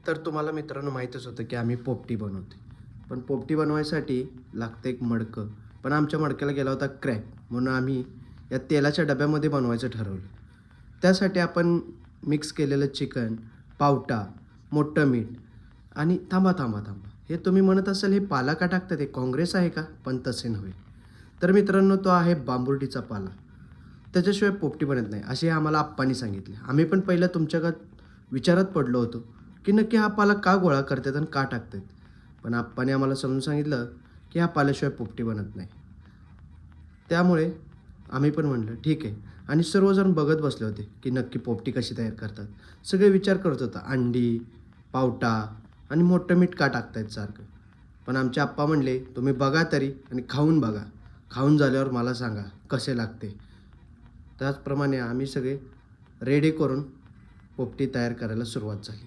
तर तुम्हाला मित्रांनो माहीतच होतं की आम्ही पोपटी बनवते. पण पोपटी बनवायसाठी लागतं एक मडकं. पण आमच्या मडक्याला गेला होता क्रॅक. म्हणून आम्ही या तेलाच्या डब्यामध्ये बनवायचं ठरवलं. त्यासाठी आपण मिक्स केलेलं चिकन, पावटा, मोठं मीठ आणि थांबा. हे तुम्ही म्हणत असाल हे पाला का टाकतात? हे काँग्रेस आहे का? पण तसे नव्हे. तर मित्रांनो तो आहे बांबुर्डीचा पाला. त्याच्याशिवाय पोपटी बनत नाही, असे आम्हाला आप्पांनी सांगितले. आम्ही पण पहिलं तुमच्यागत विचारात पडलो होतो, की नक्की हा पाला का गोळा करतात आणि का टाकतात? पण आप्पांनी आम्हाला समजून सांगितलं, की हा पाल्याशिवाय पोपटी बनत नाही. त्यामुळे आम्ही पण म्हटलं ठीक आहे आणि सर्वजण बघत बसले होते, की नक्की पोपटी कशी तयार करतात. सगळे विचार करत होता, अंडी, पावटा आणि मोठं मीठ का टाकतायत सारखं? पण आमचे आप्पा म्हणले, "तुम्ही बघा तरी आणि खाऊन बघा. खाऊन झाल्यावर मला सांगा कसे लागते." त्याचप्रमाणे आम्ही सगळे रेडी करून पोपटी तयार करायला सुरुवात झाली.